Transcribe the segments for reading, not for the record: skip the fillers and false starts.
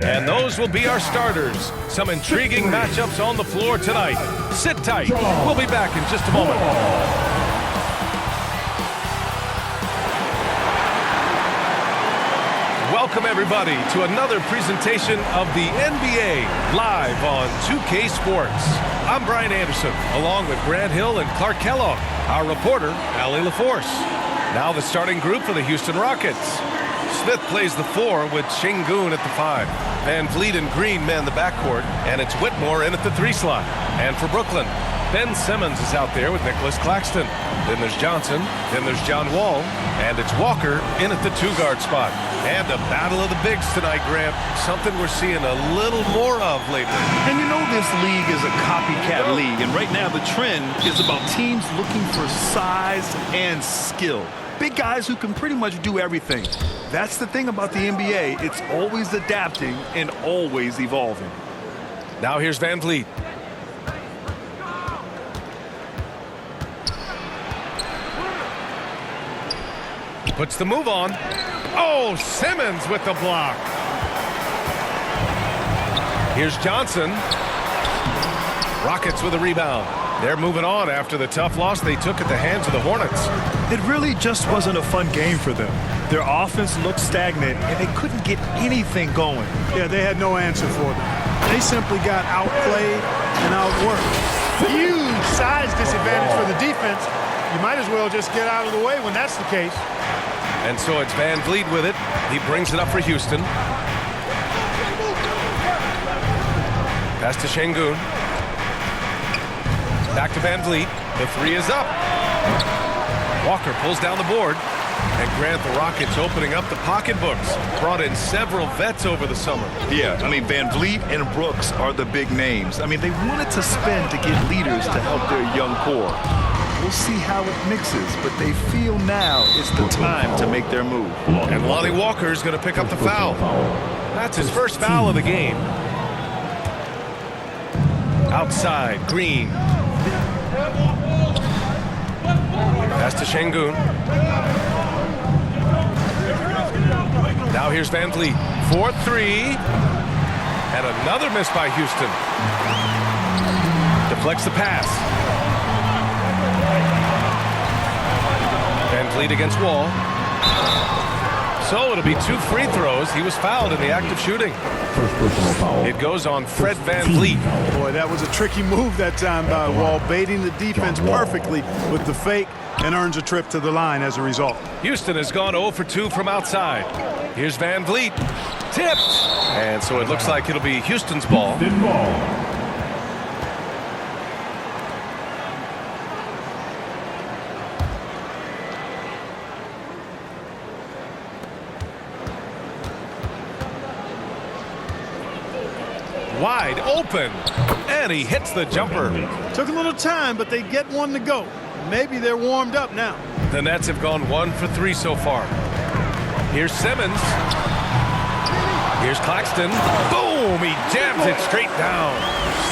And those will be our starters. Some intriguing matchups on the floor tonight. Sit tight. We'll be back in just a moment. Welcome, everybody, to another presentation of the NBA live on 2K Sports. I'm Brian Anderson, along with Grant Hill and Clark Kellogg, our reporter, Allie LaForce. Now the starting group for the Houston Rockets. Smith plays the 4 with Sengun at the 5. Van Vliet and Green man the backcourt, and it's Whitmore in at the 3 slot. And for Brooklyn, Ben Simmons is out there with Nicholas Claxton. Then there's Johnson, then there's John Wall, and it's Walker in at the 2-guard spot. And a battle of the bigs tonight, Grant. Something we're seeing a little more of lately. And you know this league is a copycat league, and right now the trend is about teams looking for size and skill. Big guys who can pretty much do everything. That's the thing about the NBA. It's always adapting and always evolving. Now here's Van Vliet. Puts the move on. Oh, Simmons with the block. Here's Johnson. Rockets with a rebound. They're moving on after the tough loss they took at the hands of the Hornets. It really just wasn't a fun game for them. Their offense looked stagnant, and they couldn't get anything going. Yeah, they had no answer for them. They simply got outplayed and outworked. Huge size disadvantage for the defense. You might as well just get out of the way when that's the case. And so it's Van Vliet with it. He brings it up for Houston. Pass to Sengun. Back to Van Vliet. The 3 is up. Walker pulls down the board. And Grant, the Rockets opening up the pocketbooks. Brought in several vets over the summer. Yeah, I mean, Van Vliet and Brooks are the big names. I mean, they wanted to spend to get leaders to help their young core. We'll see how it mixes, but they feel now is the time to make their move. And Lonnie Walker is going to pick up the foul. That's his first foul of the game. Outside, Green. Pass to Sengun. Now here's Van Vliet. 4-3. And another miss by Houston. Deflects the pass. Van Vliet against Wall. So it'll be 2 free throws. He was fouled in the act of shooting. It goes on Fred Van Vliet. Boy, that was a tricky move that time by Wall, baiting the defense perfectly with the fake, and earns a trip to the line as a result. Houston has gone 0 for 2 from outside. Here's Van Vliet. Tipped. And so it looks like it'll be Houston's ball. Wide open, and he hits the jumper. Took a little time, but they get one to go. Maybe they're warmed up now. The Nets have gone 1 for 3 so far. Here's Simmons. Here's Claxton. Boom! He jams it straight down.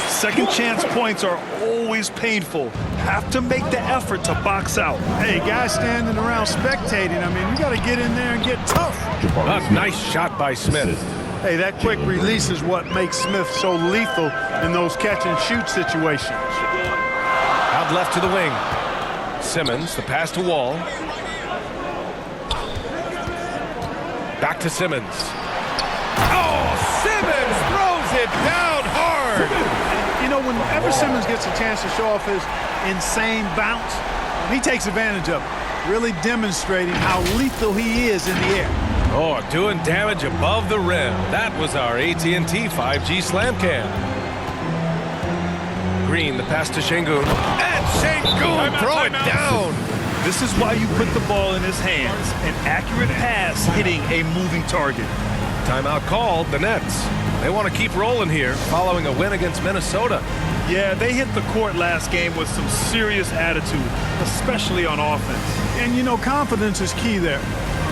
Second chance points are always painful. Have to make the effort to box out. Hey, guys standing around spectating, I mean, you got to get in there and get tough. A nice shot by Smith. Hey, that quick release is what makes Smith so lethal in those catch-and-shoot situations. Out left to the wing. Simmons, the pass to Wall. Back to Simmons. Oh, Simmons throws it down hard. You know, whenever Simmons gets a chance to show off his insane bounce, he takes advantage of it, really demonstrating how lethal he is in the air. Oh, doing damage above the rim. That was our AT&T 5G slam cam. Green, the pass to Sengun. And Sengun, throw it down. This is why you put the ball in his hands. An accurate pass hitting a moving target. Timeout called, the Nets. They want to keep rolling here following a win against Minnesota. Yeah, they hit the court last game with some serious attitude, especially on offense. And, you know, confidence is key there.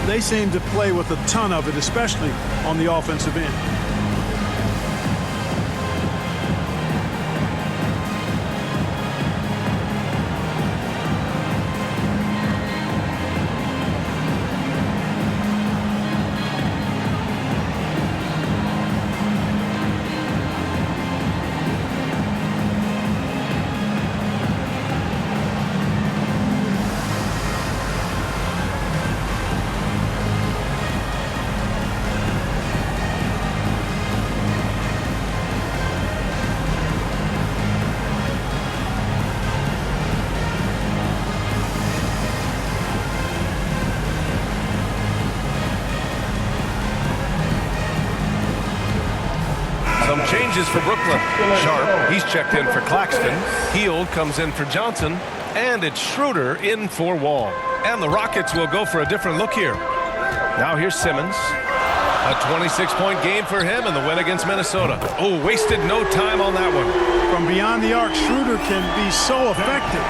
They seem to play with a ton of it, especially on the offensive end. Some changes for Brooklyn. Sharp, he's checked in for Claxton. Hield comes in for Johnson. And it's Schroeder in for Wall. And the Rockets will go for a different look here. Now here's Simmons. A 26-point game for him in the win against Minnesota. Oh, wasted no time on that one. From beyond the arc, Schroeder can be so effective.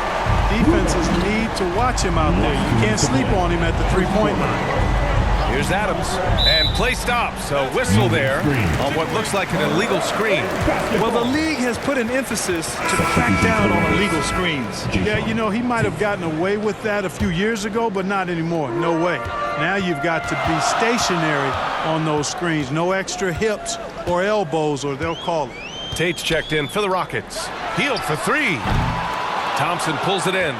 Defenses need to watch him out there. You can't sleep on him at the three-point line. Here's Adams, and play stops. A whistle there on what looks like an illegal screen. Well, the league has put an emphasis to crack down on illegal screens. Yeah, you know, he might have gotten away with that a few years ago, but not anymore. No way. Now you've got to be stationary on those screens. No extra hips or elbows, or they'll call it. Tate's checked in for the Rockets. Hield for three. Thompson pulls it in.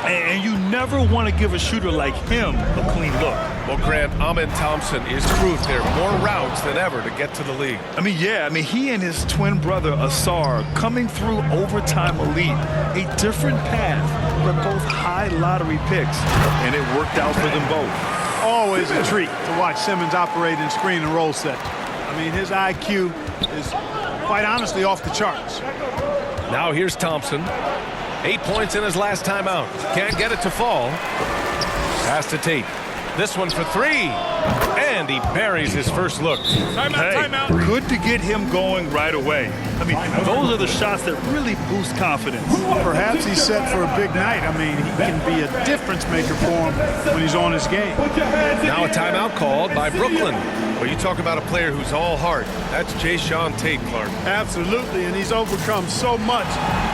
And you never want to give a shooter like him a clean look. Well, Grant, Ahmed Thompson is proof there are more routes than ever to get to the league. He and his twin brother, Asar, coming through overtime elite. A different path, but both high lottery picks. And it worked out for them both. Always a treat to watch Simmons operate in screen and roll set. I mean, his IQ is quite honestly off the charts. Now here's Thompson. 8 points in his last time out. Can't get it to fall. Pass to Tate. This one for three. And he buries his first look. Timeout. Good to get him going right away. Those are the shots that really boost confidence. Perhaps he's set for a big night. He can be a difference maker for him when he's on his game. Now a timeout called by Brooklyn. Well, you talk about a player who's all heart. That's Jae'Sean Tate, Clark. Absolutely, and he's overcome so much.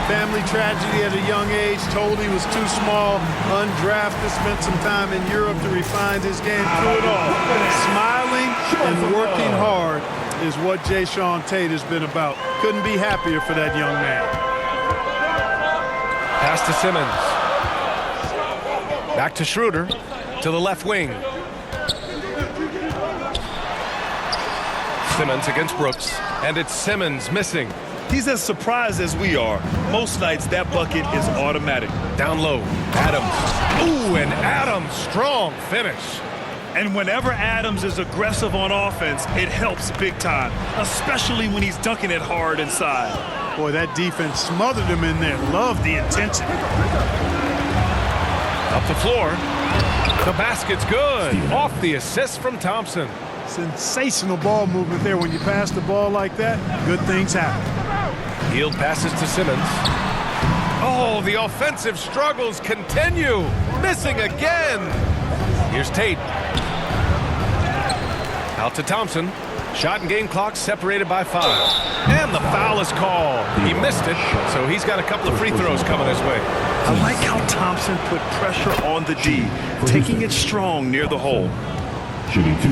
Family tragedy at a young age, told he was too small, undrafted, spent some time in Europe to refine his game through it all. Smiling and working hard is what Jae'Sean Tate has been about. Couldn't be happier for that young man. Pass to Simmons. Back to Schroeder, to the left wing. Simmons against Brooks, and it's Simmons missing. He's as surprised as we are. Most nights, that bucket is automatic. Down low, Adams. Ooh, and Adams, strong finish. And whenever Adams is aggressive on offense, it helps big time, especially when he's dunking it hard inside. Boy, that defense smothered him in there. Love the intensity. Up the floor. The basket's good. Off the assist from Thompson. Sensational ball movement there. When you pass the ball like that, good things happen. Hield passes to Simmons. Oh, the offensive struggles continue. Missing again. Here's Tate. Out to Thompson. Shot and game clock separated by 5. And the foul is called. He missed it, so he's got a couple of free throws coming his way. I like how Thompson put pressure on the D, taking it strong near the hole. Shooting 2.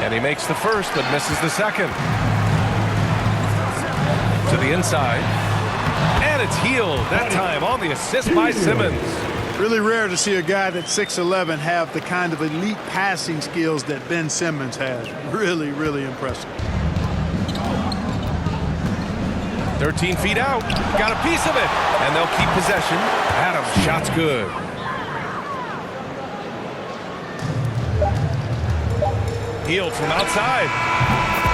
And he makes the first, but misses the second. To the inside. And it's Hield, that time on the assist by Simmons. Really rare to see a guy that's 6'11" have the kind of elite passing skills that Ben Simmons has. Really, really impressive. 13 feet out. Got a piece of it. And they'll keep possession. Adams, shot's good. Hield from outside.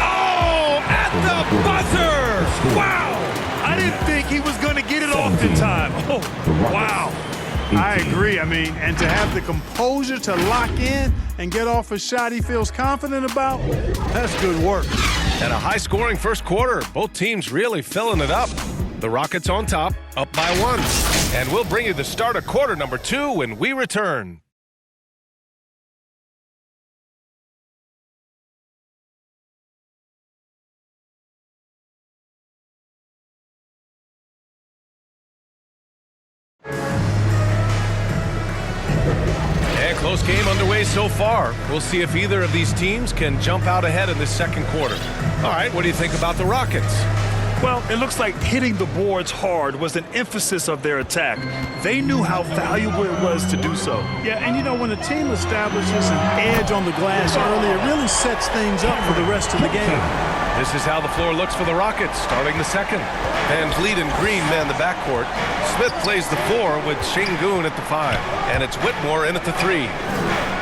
Oh, at the buzzer! Wow! I didn't think he was going to get it off in time. Oh, wow. I agree. And to have the composure to lock in and get off a shot he feels confident about, that's good work. And a high-scoring first quarter. Both teams really filling it up. The Rockets on top, up by 1. And we'll bring you the start of quarter number 2 when we return. Close game underway so far. We'll see if either of these teams can jump out ahead in this second quarter. All right, what do you think about the Rockets? Well, it looks like hitting the boards hard was an emphasis of their attack. They knew how valuable it was to do so. Yeah, and when a team establishes an edge on the glass early, it really sets things up for the rest of the game. This is how the floor looks for the Rockets, starting the second. Van Vliet and Green man the backcourt. Smith plays the 4 with Şengün at the 5. And it's Whitmore in at the 3.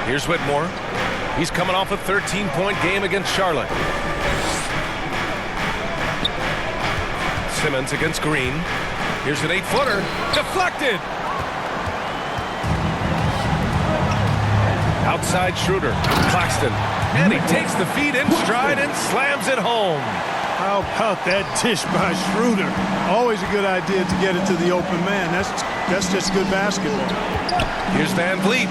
Here's Whitmore. He's coming off a 13-point game against Charlotte. Simmons against Green. Here's an 8-footer. Deflected. Outside Schroeder. Claxton. And he takes the feed in stride and slams it home. How about that dish by Schroeder? Always a good idea to get it to the open man. That's just good basketball. Here's Van Vliet.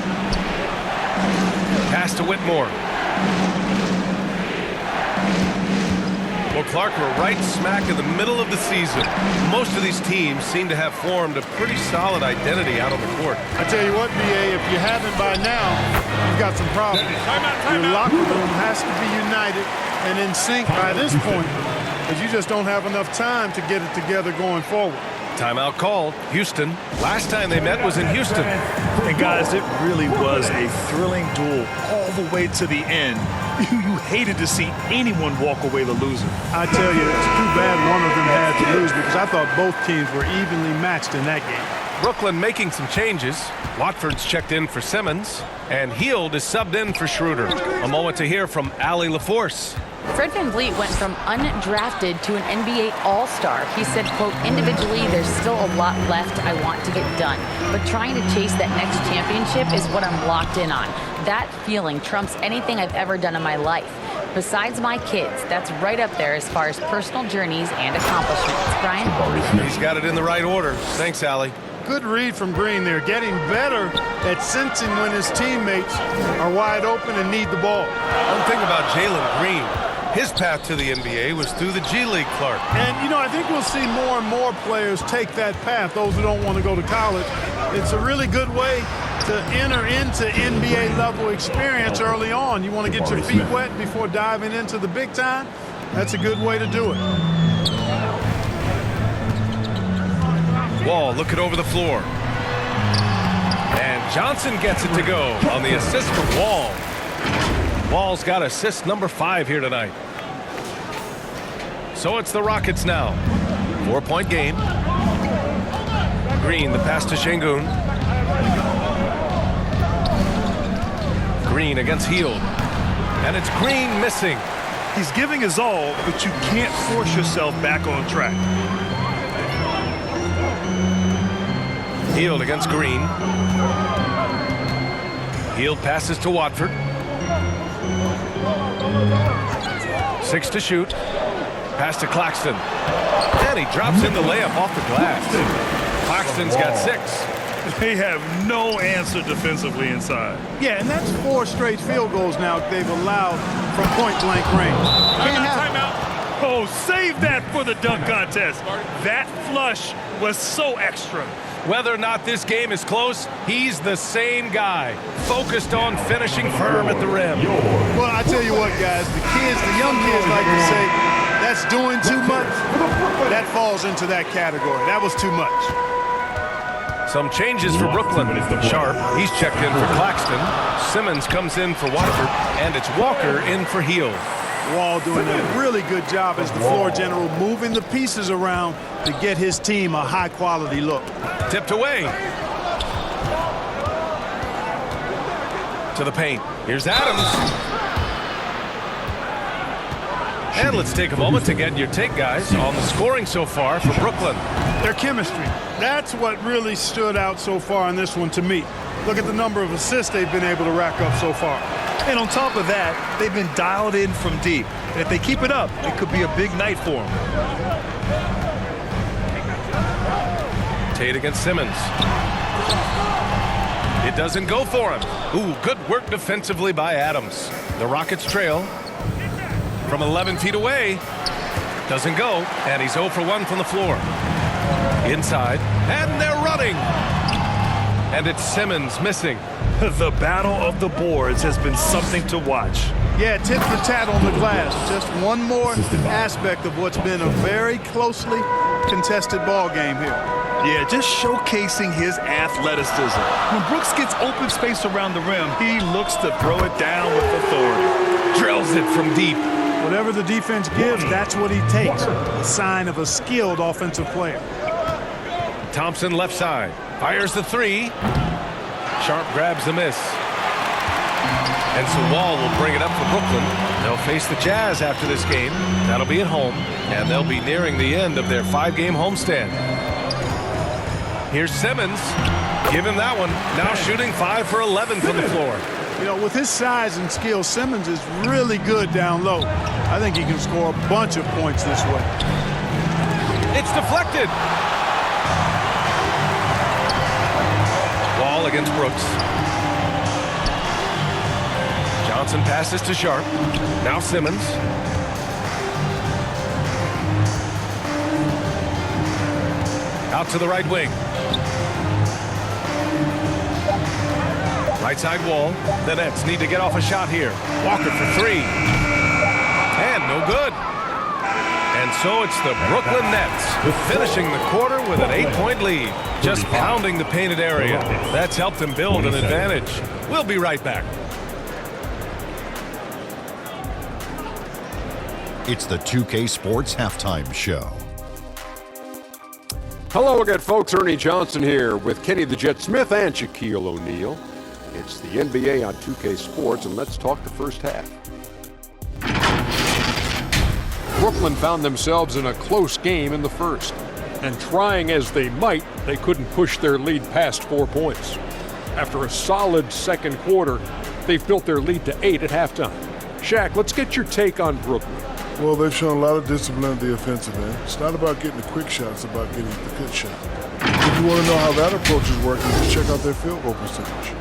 Pass to Whitmore. Well, Clark, we're right smack in the middle of the season. Most of these teams seem to have formed a pretty solid identity out on the court. I tell you what, BA, if you haven't by now, you've got some problems. Your locker room has to be united and in sync by this point, because you just don't have enough time to get it together going forward. Timeout called. Houston. Last time they met was in Houston. And guys, it really was a thrilling duel all the way to the end. You hated to see anyone walk away the loser. I tell you, it's too bad one of them had to lose, because I thought both teams were evenly matched in that game. Brooklyn making some changes. Watford's checked in for Simmons, and Hield is subbed in for Schroeder. A moment to hear from Allie LaForce. Fred VanVleet went from undrafted to an NBA All-Star. He said, quote, individually, there's still a lot left I want to get done, but trying to chase that next championship is what I'm locked in on. That feeling trumps anything I've ever done in my life. Besides my kids, that's right up there as far as personal journeys and accomplishments. Brian? He's got it in the right order. Thanks, Allie. Good read from Green there, getting better at sensing when his teammates are wide open and need the ball. One thing about Jalen Green, his path to the NBA was through the G League, Clark. And, you know, I think we'll see more and more players take that path, those who don't want to go to college. It's a really good way to enter into NBA level experience early on. You want to get your feet wet before diving into the big time? That's a good way to do it. Wall looking over the floor. And Johnson gets it to go on the assist from Wall. Wall's got assist number 5 here tonight. So it's the Rockets now. 4-point game. Green, the pass to Şengün. Green against Hield. And it's Green missing. He's giving his all, but you can't force yourself back on track. Hield against Green. Hield passes to Watford. 6 to shoot. Pass to Claxton. And he drops in the layup off the glass. Claxton's got 6. They have no answer defensively inside. Yeah, and that's 4 straight field goals now they've allowed from point-blank range. Timeout. Oh, save that for the dunk contest. That flush was so extra. Whether or not this game is close, he's the same guy, focused on finishing firm at the rim. Well, I tell you what, guys, the young kids like to say, that's doing too much. That falls into that category. That was too much. Some changes for Brooklyn. Sharp, he's checked in for Claxton. Simmons comes in for Watford, and it's Walker in for Hield. Wall doing a really good job as the floor general, moving the pieces around to get his team a high-quality look. Tipped away. To the paint. Here's Adams. And let's take a moment to get your take, guys, on the scoring so far for Brooklyn. Their chemistry. That's what really stood out so far in this one to me. Look at the number of assists they've been able to rack up so far. And on top of that, they've been dialed in from deep. And if they keep it up, it could be a big night for them. Tate against Simmons. It doesn't go for him. Ooh, good work defensively by Adams. The Rockets trail from 11 feet away. Doesn't go, and he's 0 for 1 from the floor. Inside, and they're running. And it's Simmons missing. The battle of the boards has been something to watch. Yeah, tip for tat on the glass. Just one more aspect of what's been a very closely contested ball game here. Yeah, just showcasing his athleticism. When Brooks gets open space around the rim, he looks to throw it down with authority. Drills it from deep. Whatever the defense gives, that's what he takes. A sign of a skilled offensive player. Thompson left side. Fires the 3. Sharp grabs the miss. And so Wall will bring it up for Brooklyn. They'll face the Jazz after this game. That'll be at home, and they'll be nearing the end of their 5-game homestand. Here's Simmons. Give him that one. Now shooting 5 for 11 from the floor. You know, with his size and skill, Simmons is really good down low. I think he can score a bunch of points this way. It's deflected. Wall against Brooks. Johnson passes to Sharp. Now Simmons. Out to the right wing. Right side Wall. The Nets need to get off a shot here. Walker for 3. And no good. And so it's the Brooklyn Nets finishing the quarter with an 8-point lead. Just pounding the painted area. That's helped them build an advantage. We'll be right back. It's the 2K Sports Halftime Show. Hello again, folks. Ernie Johnson here with Kenny the Jet Smith and Shaquille O'Neal. It's the NBA on 2K Sports, and let's talk the first half. Brooklyn found themselves in a close game in the first. And trying as they might, they couldn't push their lead past 4 points. After a solid second quarter, they've built their lead to 8 at halftime. Shaq, let's get your take on Brooklyn. Well, they've shown a lot of discipline at the offensive end. It's not about getting the quick shots, it's about getting the good shot. If you want to know how that approach is working, just check out their field goal percentage.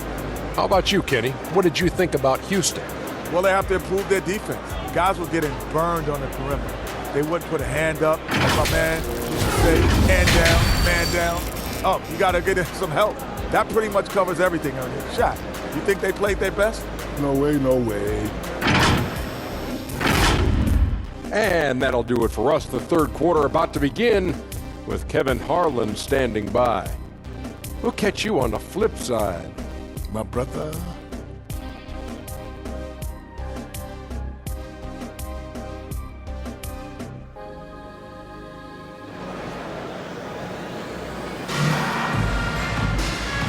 How about you, Kenny? What did you think about Houston? Well, they have to improve their defense. Guys were getting burned on the perimeter. They wouldn't put a hand up, as my man used to say, hand down, man down. Oh, you got to get some help. That pretty much covers everything on your shot. You think they played their best? No way, no way. And that'll do it for us. The third quarter about to begin with Kevin Harlan standing by. We'll catch you on the flip side. My brother.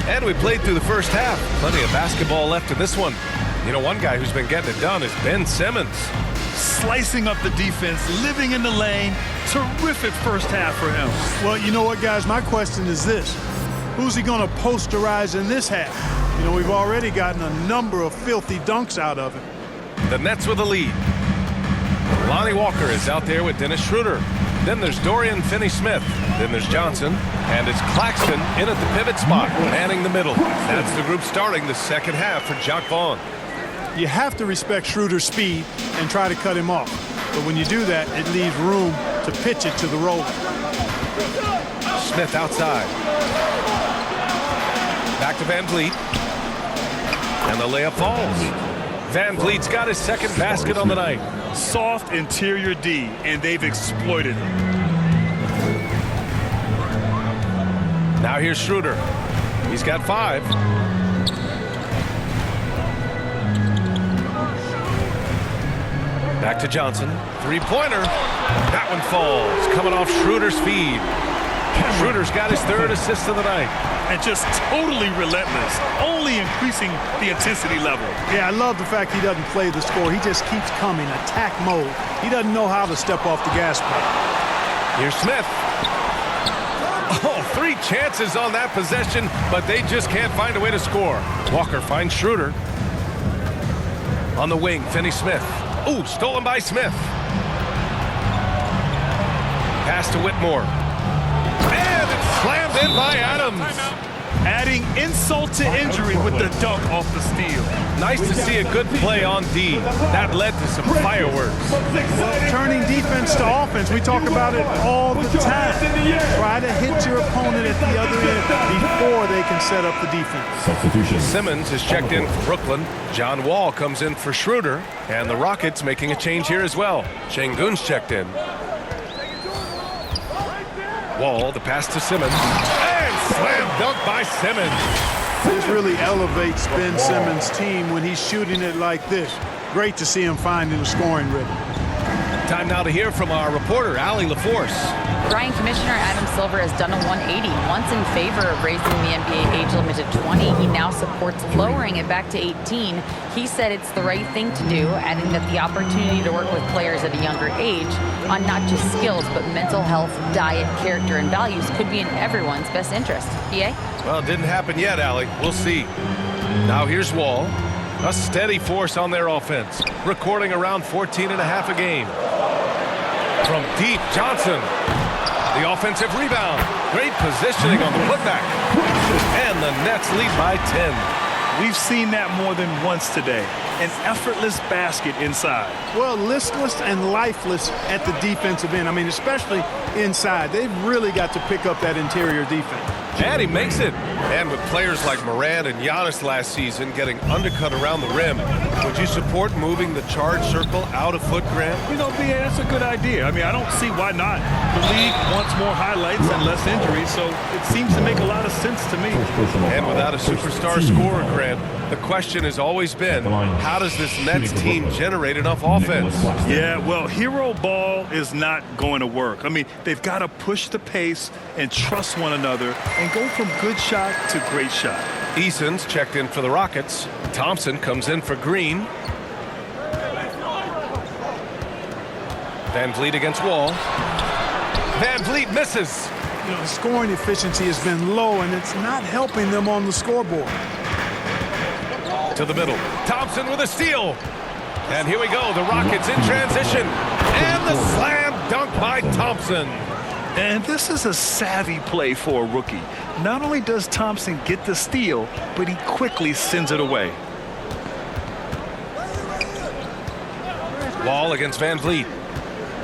And we played through the first half. Plenty of basketball left in this one. You know, one guy who's been getting it done is Ben Simmons. Slicing up the defense, living in the lane. Terrific first half for him. Well, you know what, guys? My question is this. Who's he going to posterize in this half? You know, we've already gotten a number of filthy dunks out of him. The Nets with a lead. Lonnie Walker is out there with Dennis Schroeder. Then there's Dorian Finney-Smith. Then there's Johnson. And it's Claxton in at the pivot spot, manning the middle. That's the group starting the second half for Jacque Vaughn. You have to respect Schroeder's speed and try to cut him off. But when you do that, it leaves room to pitch it to the roller. Smith outside. Back to Van Vliet. And the layup falls. Van Vliet's got his second basket on the night. Soft interior D, and they've exploited it. Now here's Schroeder. He's got 5. Back to Johnson. Three-pointer. That one falls. Coming off Schroeder's feed. Schroeder's got his third assist of the night. And just totally relentless, only increasing the intensity level. Yeah, I love the fact he doesn't play the score. He just keeps coming, attack mode. He doesn't know how to step off the gas pedal. Here's Smith. Oh, 3 chances on that possession, but they just can't find a way to score. Walker finds Schroeder. On the wing, Finney-Smith. Ooh, stolen by Smith. Pass to Whitmore. And it's slammed in by Adams. Adding insult to injury with the dunk off the steal. Nice to see a good play on D. That led to some fireworks. Turning defense to offense, we talk about it all the time. Try to hit your opponent at the other end before they can set up the defense. Simmons is checked in for Brooklyn. John Wall comes in for Schroeder. And the Rockets making a change here as well. Şengün's checked in. Wall, the pass to Simmons. And slam dunk by Simmons. This really elevates Ben Simmons' team when he's shooting it like this. Great to see him finding the scoring rhythm. Time now to hear from our reporter, Allie LaForce. Brian, Commissioner Adam Silver has done a 180. Once in favor of raising the NBA age limit to 20, he now supports lowering it back to 18. He said it's the right thing to do, adding that the opportunity to work with players at a younger age on not just skills, but mental health, diet, character, and values could be in everyone's best interest. PA? Well, it didn't happen yet, Allie. We'll see. Now here's Wall. A steady force on their offense, recording around 14 and a half a game. From deep, Johnson. The offensive rebound. Great positioning on the putback. And the Nets lead by 10. We've seen that more than once today. An effortless basket inside. Well, listless and lifeless at the defensive end. I mean, especially inside. They've really got to pick up that interior defense. And he makes it. And with players like Morant and Giannis last season getting undercut around the rim, would you support moving the charge circle out of foot, Grant? You know, BA, that's a good idea. I mean, I don't see why not. The league wants more highlights and less injuries, so it seems to make a lot of sense to me. And without a superstar scorer, Grant, the question has always been, how does this Nets team generate enough offense? Yeah, well, hero ball is not going to work. I mean, they've got to push the pace and trust one another and go from good shot to great shot. Eason's checked in for the Rockets. Thompson comes in for Green. Van Vliet against Wall. Van Vliet misses. You know, scoring efficiency has been low, and it's not helping them on the scoreboard. To the middle. Thompson with a steal. And here we go. The Rockets in transition. And the slam dunk by Thompson. And this is a savvy play for a rookie. Not only does Thompson get the steal, but he quickly sends it away. Wall against Van Vliet.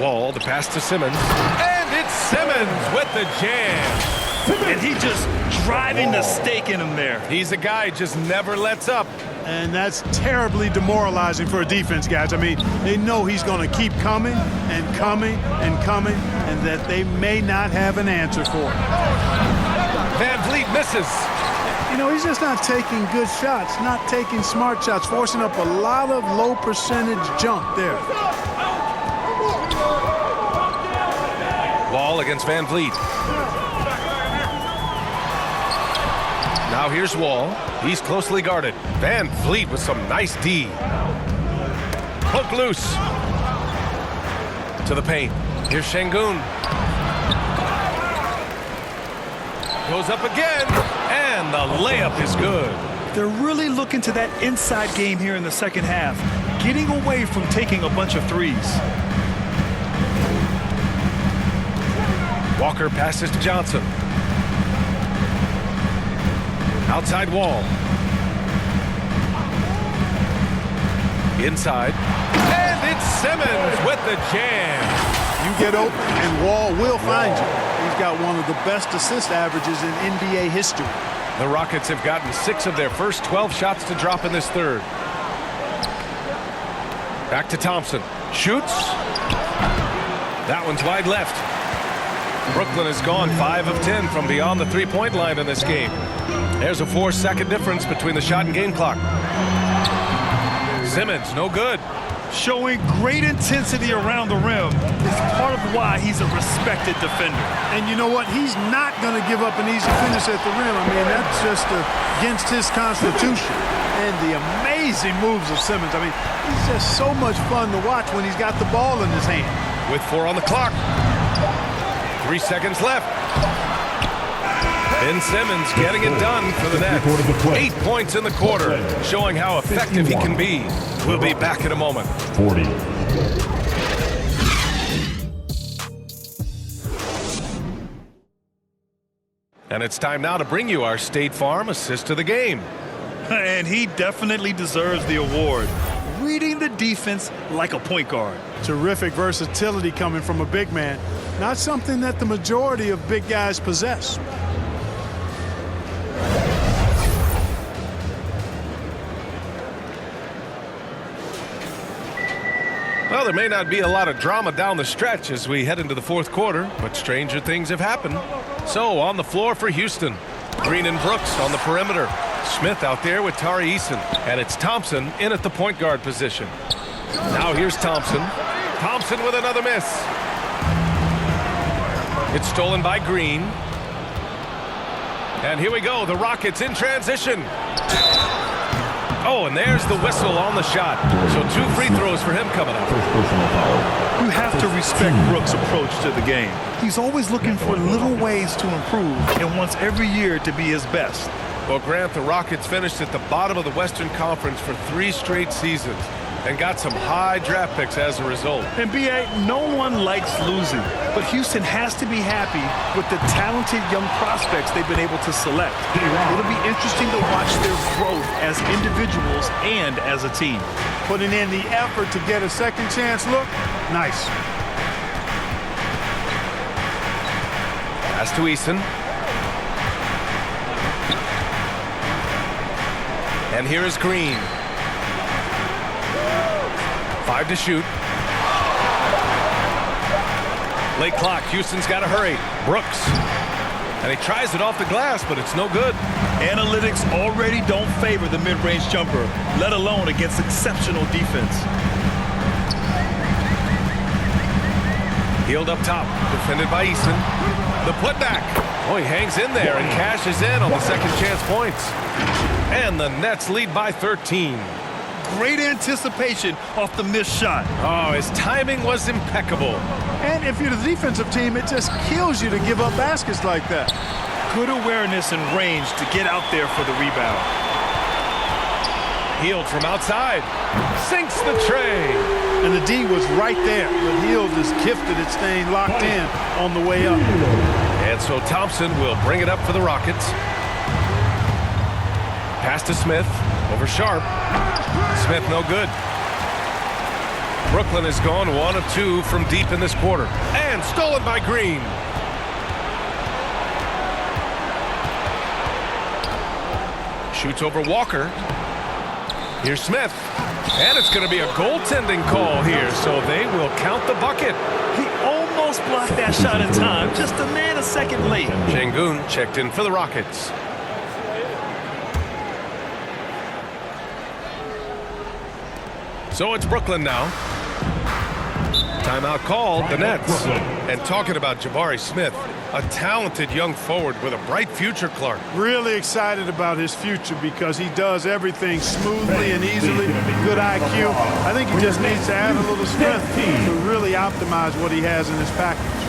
Wall, the pass to Simmons. And it's Simmons with the jam. And he just driving the stake in him there. He's a guy who just never lets up. And that's terribly demoralizing for a defense, guys. I mean, they know he's going to keep coming and coming and coming, and that they may not have an answer for it. Van Vliet misses. You know, he's just not taking good shots, not taking smart shots, forcing up a lot of low percentage jump there. Wall against Van Vliet. Now here's Wall. He's closely guarded. Van Vliet with some nice D. Hook loose. To the paint. Here's Şengün. Goes up again. And the layup is good. They're really looking to that inside game here in the second half. Getting away from taking a bunch of threes. Walker passes to Johnson. Outside Wall. Inside. And it's Simmons with the jam. You get open and Wall will find you. He's got one of the best assist averages in NBA history. The Rockets have gotten 6 of their first 12 shots to drop in this third. Back to Thompson. Shoots. That one's wide left. Brooklyn has gone 5 of 10 from beyond the three-point line in this game. There's a 4-second difference between the shot and game clock. Simmons, no good. Showing great intensity around the rim is part of why he's a respected defender. And you know what? He's not going to give up an easy finish at the rim. I mean, that's just against his constitution. And the amazing moves of Simmons. I mean, he's just so much fun to watch when he's got the ball in his hand. With 4 on the clock. 3 seconds left. Ben Simmons getting it done for the Nets. 8 points in the quarter, showing how effective he can be. We'll be back in a moment. 40. And it's time now to bring you our State Farm assist of the game. And he definitely deserves the award. Reading the defense like a point guard. Terrific versatility coming from a big man. Not something that the majority of big guys possess. Well, there may not be a lot of drama down the stretch as we head into the fourth quarter, but stranger things have happened. So, on the floor for Houston, Green and Brooks on the perimeter. Smith out there with Tari Eason, and it's Thompson in at the point guard position. Now here's Thompson. Thompson with another miss. It's stolen by Green. And here we go, the Rockets in transition. Oh, and there's the whistle on the shot. So 2 free throws for him coming up. You have to respect Brooks' approach to the game. He's always looking for little ways to improve and wants every year to be his best. Well, Grant, the Rockets finished at the bottom of the Western Conference for 3 straight seasons and got some high draft picks as a result. And B.A., no one likes losing, but Houston has to be happy with the talented young prospects they've been able to select. It'll be interesting to watch their growth as individuals and as a team. Putting in the effort to get a second chance look. Nice. Pass to Eason. And here is Green. 5 to shoot. Late clock. Houston's got to hurry. Brooks. And he tries it off the glass, but it's no good. Analytics already don't favor the mid-range jumper, let alone against exceptional defense. Healed up top. Defended by Eason. The putback. Oh, he hangs in there and cashes in on the second chance points. And the Nets lead by 13. Great anticipation off the missed shot. Oh, his timing was impeccable. And if you're the defensive team, it just kills you to give up baskets like that. Good awareness and range to get out there for the rebound. Hield from outside. Sinks the tray. And the D was right there, but Hield is gifted at staying locked in on the way up. And so Thompson will bring it up for the Rockets. Pass to Smith. Over Sharp. Smith no good. Brooklyn has gone 1 of 2 from deep in this quarter. And stolen by Green. Shoots over Walker. Here's Smith. And it's going to be a goaltending call here, so they will count the bucket. He almost blocked that shot in time, just a man a second late. Şengün checked in for the Rockets. So it's Brooklyn now. Timeout called, the Nets. And talking about Jabari Smith, a talented young forward with a bright future, Clark. Really excited about his future because he does everything smoothly and easily. Good IQ. I think he just needs to add a little strength to really optimize what he has in his package.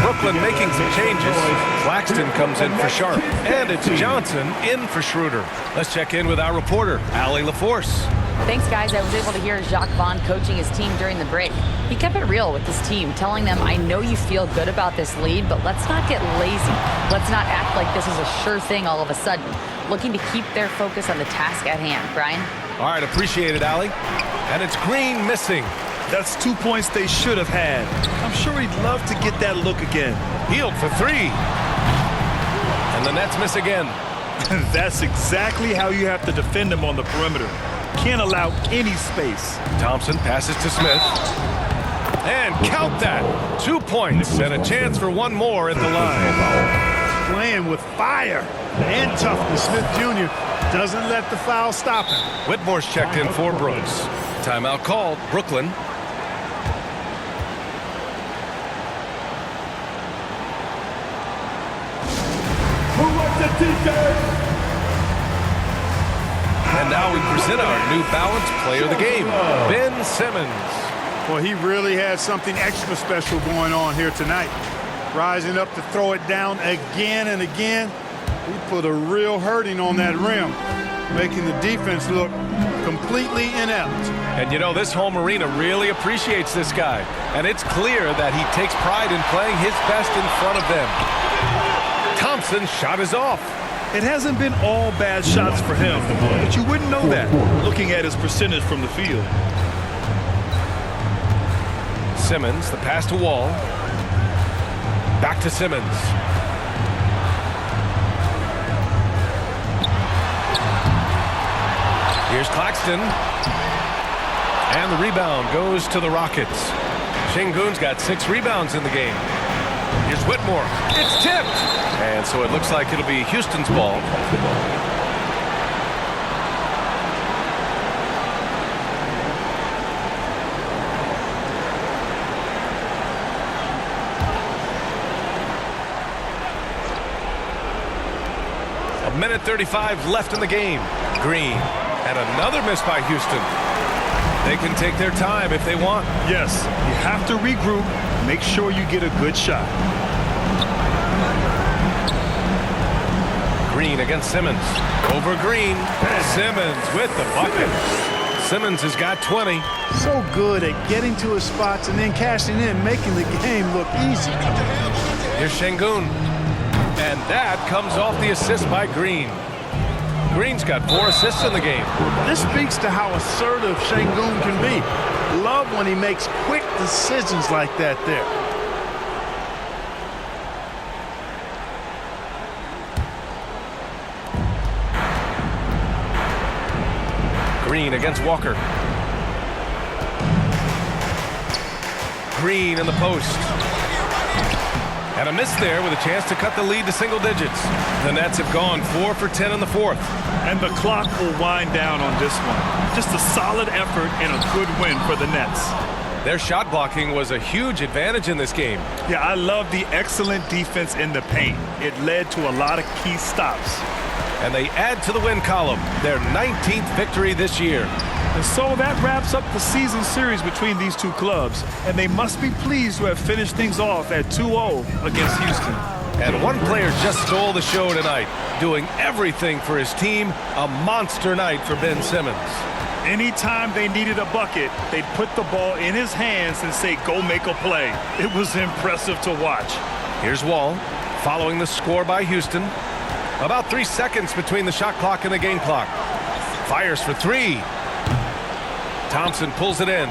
Brooklyn making some changes. Claxton comes in for Sharp. And it's Johnson in for Schroeder. Let's check in with our reporter, Allie LaForce. Thanks, guys. I was able to hear Jacques Vaughn coaching his team during the break. He kept it real with his team, telling them, I know you feel good about this lead, but let's not get lazy. Let's not act like this is a sure thing all of a sudden. Looking to keep their focus on the task at hand. Brian? All right, appreciate it, Allie. And it's Green missing. That's 2 points they should have had. I'm sure he'd love to get that look again. Hield for 3. And the Nets miss again. That's exactly how you have to defend him on the perimeter. Can't allow any space. Thompson passes to Smith. And count that. 2 points and a chance for one more at the line. Playing with fire and toughness. Smith Jr. doesn't let the foul stop him. Whitmore's checked in for Brooks. Timeout called. Brooklyn. And now we present our New Balance Player of the Game, Ben Simmons. Well, he really had something extra special going on here tonight. Rising up to throw it down again and again. He put a real hurting on that rim, making the defense look completely inept. And you know, this home arena really appreciates this guy. And it's clear that he takes pride in playing his best in front of them. Thompson's shot is off. It hasn't been all bad shots for him, but you wouldn't know that looking at his percentage from the field. Simmons, the pass to Wall. Back to Simmons. Here's Claxton. And the rebound goes to the Rockets. Şengün's got 6 rebounds in the game. Here's Whitmore. It's tipped. And so it looks like it'll be Houston's ball. minute 35 left in the game. Green. And another miss by Houston. They can take their time if they want. Yes, you have to regroup. Make sure you get a good shot. Green against Simmons. Over Green. Simmons with the bucket. Simmons has got 20. So good at getting to his spots and then cashing in, making the game look easy. Here's Şengün. And that comes off the assist by Green. Green's got 4 assists in the game. This speaks to how assertive Şengün can be. Love when he makes quick decisions like that there. Green against Walker. Green in the post. And a miss there with a chance to cut the lead to single digits. The Nets have gone 4 for 10 in the fourth. And the clock will wind down on this one. Just a solid effort and a good win for the Nets. Their shot blocking was a huge advantage in this game. Yeah, I love the excellent defense in the paint. It led to a lot of key stops. And they add to the win column, their 19th victory this year. And so that wraps up the season series between these two clubs. And they must be pleased to have finished things off at 2-0 against Houston. And one player just stole the show tonight, doing everything for his team. A monster night for Ben Simmons. Anytime they needed a bucket, they'd put the ball in his hands and say, go make a play. It was impressive to watch. Here's Wall, following the score by Houston. About 3 seconds between the shot clock and the game clock. Fires for 3. Thompson pulls it in.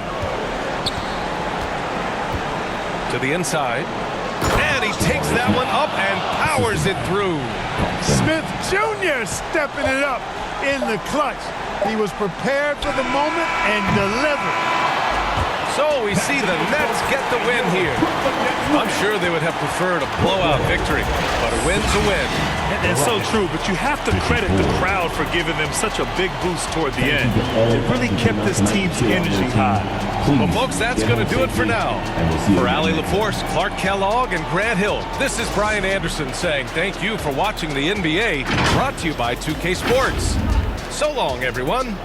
To the inside. And he takes that one up and powers it through. Smith Jr. stepping it up in the clutch. He was prepared for the moment and delivered. So we see the Nets get the win here. I'm sure they would have preferred a blowout victory, but a win's a win. And so true, but you have to credit the crowd for giving them such a big boost toward the end. It really kept this team's energy high. Well, folks, that's going to do it for now. For Allie LaForce, Clark Kellogg, and Grant Hill, this is Brian Anderson saying thank you for watching the NBA, brought to you by 2K Sports. So long, everyone.